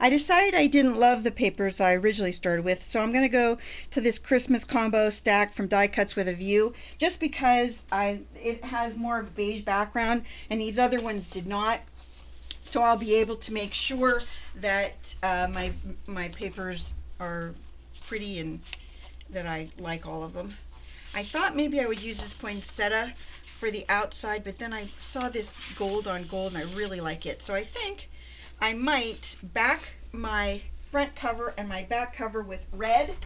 I decided I didn't love the papers I originally started with, so I'm going to go to this Christmas combo stack from Die Cuts with a View, just because it has more of a beige background and these other ones did not. So I'll be able to make sure that my papers are pretty and that I like all of them. I thought maybe I would use this poinsettia for the outside, but then I saw this gold on gold and I really like it. So I think I might back my front cover and my back cover with red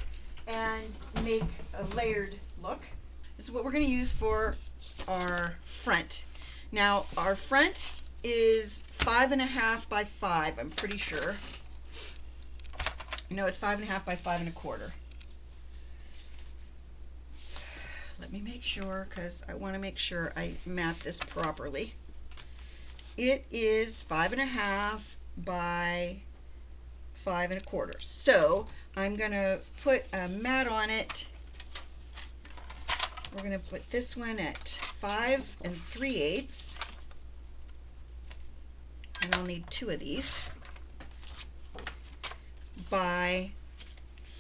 and make a layered look. This is what we're going to use for our front. Now our front is 5.5 by 5, I'm pretty sure. No, it's 5.5 by 5.25. Let me make sure, because I want to make sure I map this properly. It is 5.5 by 5.25. So I'm going to put a mat on it. We're going to put this one at 5 3/8. And I'll need 2 of these by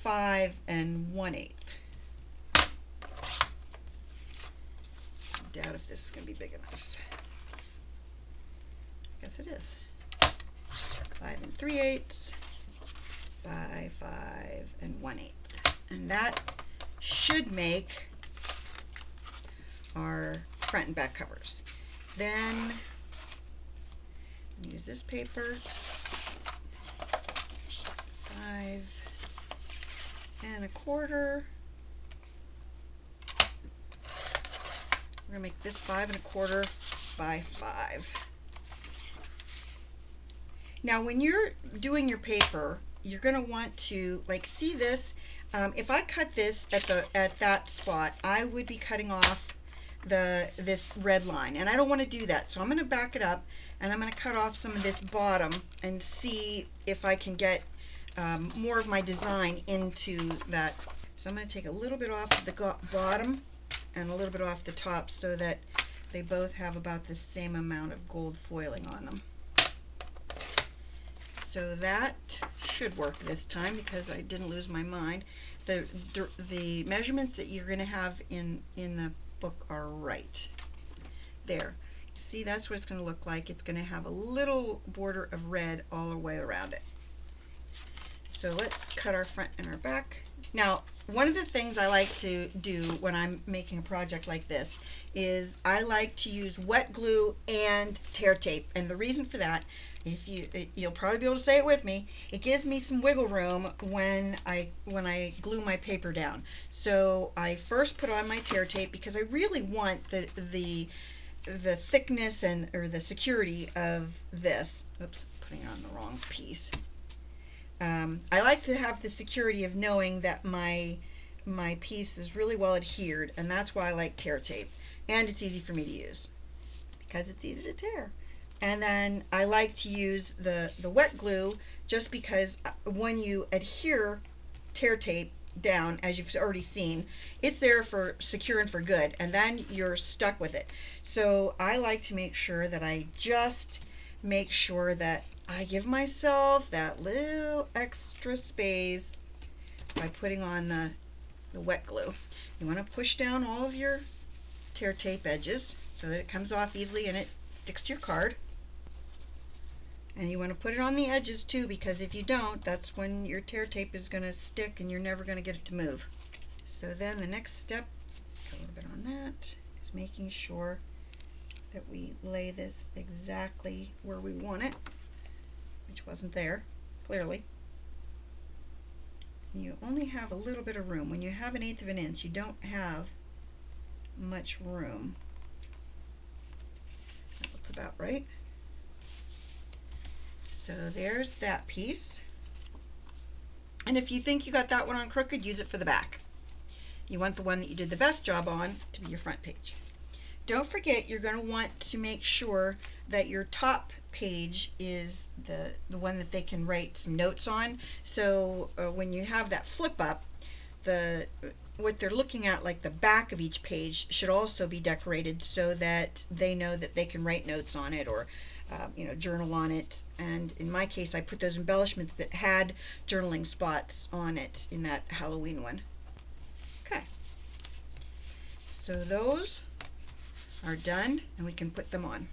5 1/8. I doubt if this is going to be big enough. I guess it is. 5 3/8 by 5 1/8. And that should make our front and back covers. Then use this paper, 5 1/4. We're going to make this 5 1/4 by 5. Now when you're doing your paper, you're going to want to, like, see this. If I cut this at that spot, I would be cutting off this red line, and I don't want to do that, so I'm going to back it up and I'm going to cut off some of this bottom and see if I can get more of my design into that. So I'm going to take a little bit off the bottom and a little bit off the top so that they both have about the same amount of gold foiling on them. So that should work this time because I didn't lose my mind. The measurements that you're going to have in the book are right. There. See, that's what it's going to look like. It's going to have a little border of red all the way around it. So let's cut our front and our back. Now, one of the things I like to do when I'm making a project like this is I like to use wet glue and tear tape. And the reason for that, you'll probably be able to say it with me, it gives me some wiggle room when I glue my paper down. So I first put on my tear tape because I really want the thickness or the security of this. Oops, putting on the wrong piece. I like to have the security of knowing that my piece is really well adhered, and that's why I like tear tape. And it's easy for me to use because it's easy to tear. And then I like to use the wet glue just because when you adhere tear tape down, as you've already seen, it's there for secure and for good, and then you're stuck with it. So I like to make sure that I just make sure that I give myself that little extra space by putting on the wet glue. You want to push down all of your tear tape edges so that it comes off easily and it sticks to your card. And you want to put it on the edges too, because if you don't, that's when your tear tape is going to stick and you're never going to get it to move. So then the next step, a little bit on that, is making sure that we lay this exactly where we want it, which wasn't there, clearly. And you only have a little bit of room. When you have 1/8 of an inch, you don't have much room. That looks about right. So there's that piece. And if you think you got that one on crooked, use it for the back. You want the one that you did the best job on to be your front page. Don't forget, you're going to want to make sure that your top page is the one that they can write some notes on. So when you have that flip up, what they're looking at, like the back of each page, should also be decorated so that they know that they can write notes on it, or journal on it. And in my case, I put those embellishments that had journaling spots on it in that Halloween one. Okay. So those are done, and we can put them on.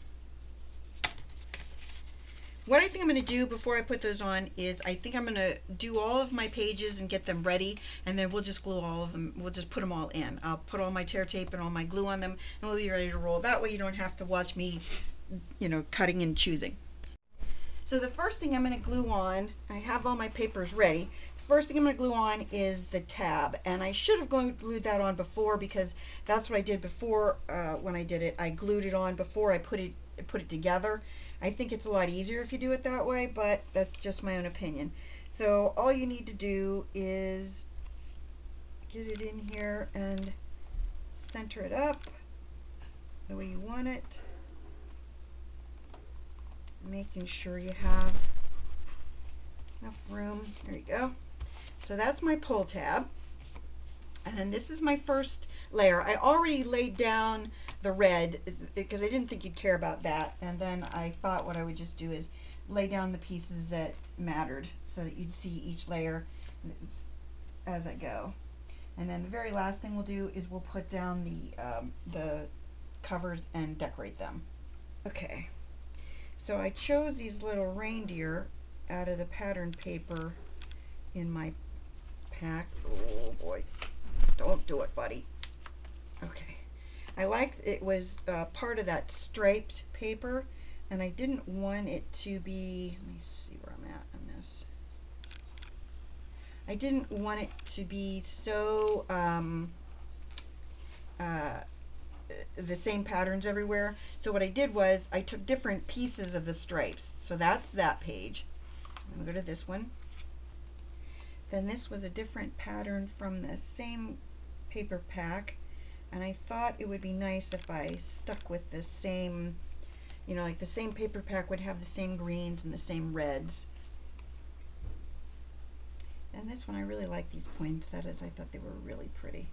What I think I'm going to do before I put those on is I think I'm going to do all of my pages and get them ready, and then we'll just glue all of them. We'll just put them all in. I'll put all my tear tape and all my glue on them, and we'll be ready to roll. That way you don't have to watch me, cutting and choosing. So the first thing I'm going to glue on, I have all my papers ready. The first thing I'm going to glue on is the tab, and I should have glued that on before, because that's what I did before when I did it. I glued it on before I put it together. I think it's a lot easier if you do it that way, but that's just my own opinion. So all you need to do is get it in here and center it up the way you want it, making sure you have enough room. There you go. So that's my pull tab. And then this is my first layer. I already laid down the red because I didn't think you'd care about that. And then I thought what I would just do is lay down the pieces that mattered so that you'd see each layer as I go. And then the very last thing we'll do is we'll put down the covers and decorate them. Okay. So I chose these little reindeer out of the pattern paper in my pack. Oh boy. Don't do it, buddy. Okay. I liked it was part of that striped paper, and I didn't want it to be, let me see where I'm at on this. I didn't want it to be so the same patterns everywhere. So what I did was I took different pieces of the stripes. So that's that page. I'm going to go to this one. Then this was a different pattern from the same paper pack, and I thought it would be nice if I stuck with the same, like the same paper pack would have the same greens and the same reds. And this one, I really like these poinsettias. I thought they were really pretty.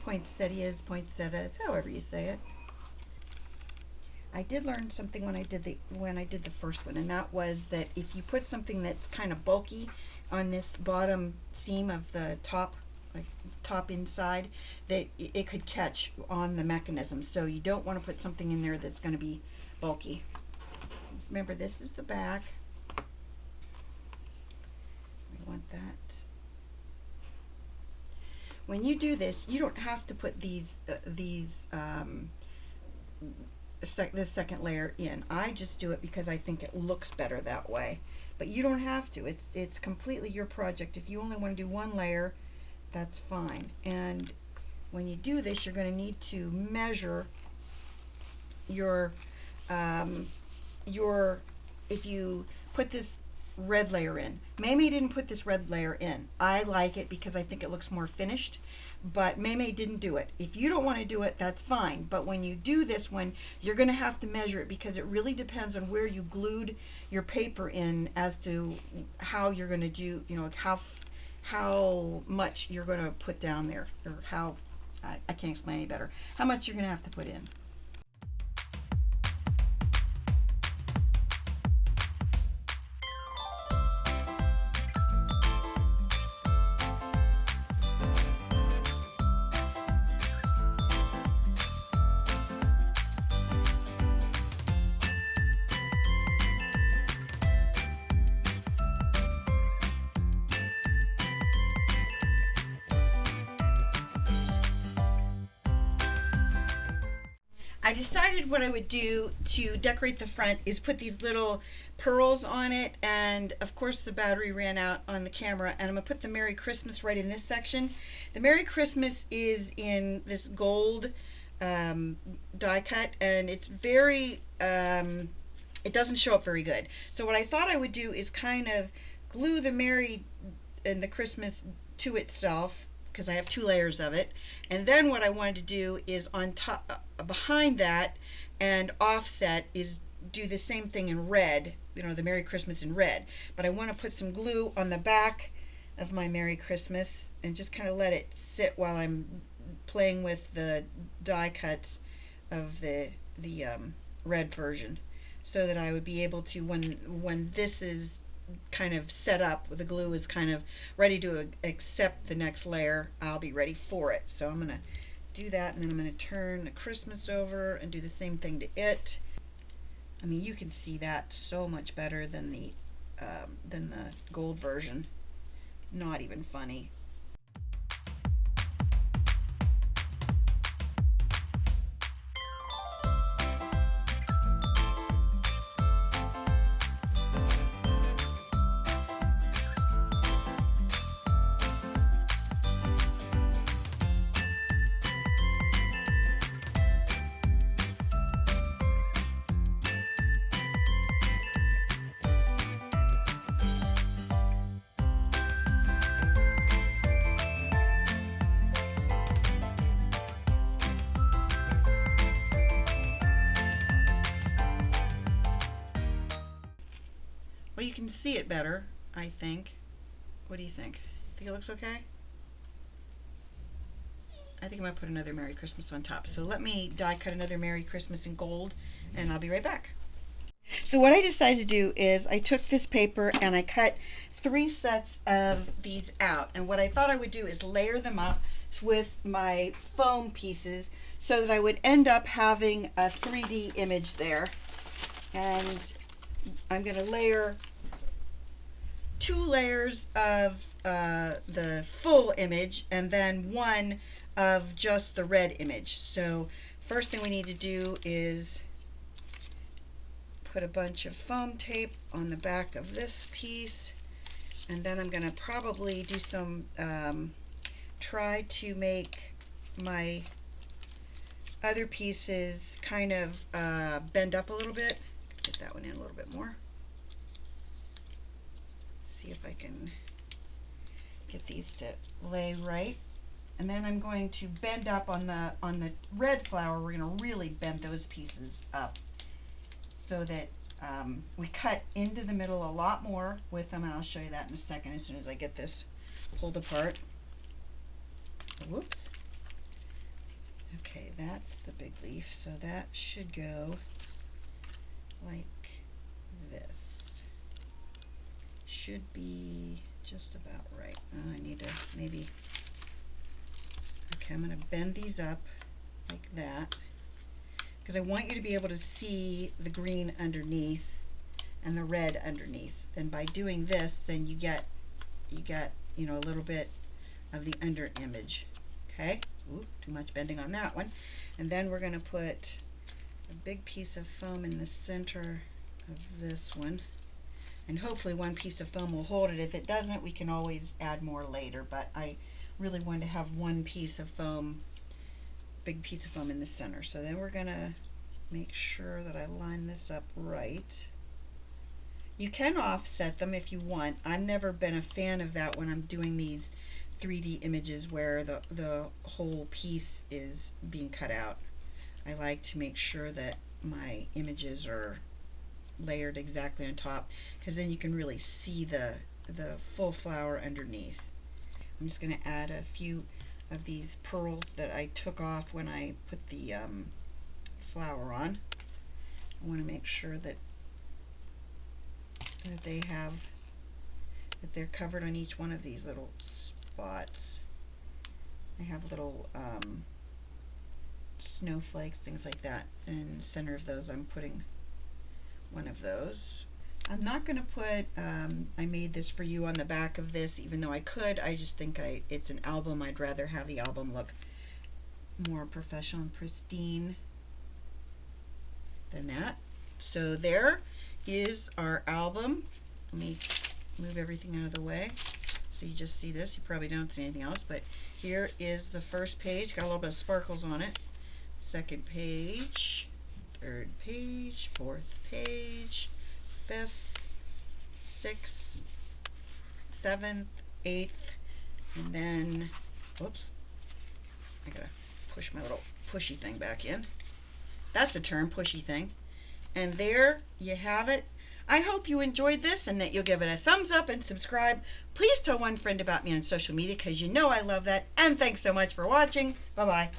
Poinsettias, however you say it. I did learn something when I did the first one, and that was that if you put something that's kind of bulky on this bottom seam of the top inside, that it could catch on the mechanism. So you don't want to put something in there that's going to be bulky. Remember, this is the back. We want that. When you do this, you don't have to put this second layer in. I just do it because I think it looks better that way. But you don't have to. It's completely your project. If you only want to do one layer, that's fine. And when you do this, you're going to need to measure your if you put this red layer in. MayMay didn't put this red layer in. I like it because I think it looks more finished, but MayMay didn't do it. If you don't want to do it, that's fine. But when you do this one, you're going to have to measure it, because it really depends on where you glued your paper in as to how you're going to do, how much you're going to put down there, or how, I can't explain any better, how much you're going to have to put in. I decided what I would do to decorate the front is put these little pearls on it, and of course the battery ran out on the camera, and I'm going to put the Merry Christmas right in this section. The Merry Christmas is in this gold die cut, and it's very, it doesn't show up very good. So what I thought I would do is kind of glue the Merry and the Christmas to itself, because I have two layers of it, and then what I wanted to do is on top, behind that, and offset, is do the same thing in red, the Merry Christmas in red. But I want to put some glue on the back of my Merry Christmas and just kind of let it sit while I'm playing with the die cuts of the red version, so that I would be able to, when this is kind of set up, the glue is kind of ready to accept the next layer, I'll be ready for it. So I'm going to do that, and then I'm going to turn the Christmas over and do the same thing to it. I mean, you can see that so much better than the gold version. Not even funny. Well, you can see it better, I think. What do you think? Think it looks okay? I think I'm going to put another Merry Christmas on top. So let me die cut another Merry Christmas in gold, and I'll be right back. So what I decided to do is I took this paper and I cut 3 sets of these out. And what I thought I would do is layer them up with my foam pieces so that I would end up having a 3D image there. And I'm going to layer 2 layers of the full image and then 1 of just the red image. So first thing we need to do is put a bunch of foam tape on the back of this piece, and then I'm going to probably do some try to make my other pieces kind of bend up a little bit. Get that one in a little bit more. See if I can get these to lay right. And then I'm going to bend up on the red flower. We're going to really bend those pieces up so that we cut into the middle a lot more with them, and I'll show you that in a second as soon as I get this pulled apart. Whoops. Okay, that's the big leaf, so that should go like this. Should be just about right. Oh, I need to maybe... Okay, I'm going to bend these up like that because I want you to be able to see the green underneath and the red underneath. And by doing this, then you get you know, a little bit of the under image. Okay? Ooh, too much bending on that one. And then we're going to put a big piece of foam in the center of this one. And hopefully one piece of foam will hold it. If it doesn't, we can always add more later. But I really want to have one piece of foam, big piece of foam in the center. So then we're going to make sure that I line this up right. You can offset them if you want. I've never been a fan of that when I'm doing these 3D images where the whole piece is being cut out. I like to make sure that my images are layered exactly on top, because then you can really see the full flower underneath. I'm just going to add a few of these pearls that I took off when I put the flower on. I want to make sure that they're covered on each one of these little spots. I have little snowflakes, things like that, and in the center of those I'm putting one of those. I'm not going to put I made this for you on the back of this, even though I could. I just think it's an album. I'd rather have the album look more professional and pristine than that. So there is our album. Let me move everything out of the way so you just see this. You probably don't see anything else, but here is the first page. Got a little bit of sparkles on it. Second page, third page, fourth page, fifth, sixth, seventh, eighth, and then, whoops, I gotta push my little pushy thing back in. That's a term, pushy thing. And there you have it. I hope you enjoyed this and that you'll give it a thumbs up and subscribe. Please tell one friend about me on social media because you know I love that. And thanks so much for watching. Bye-bye.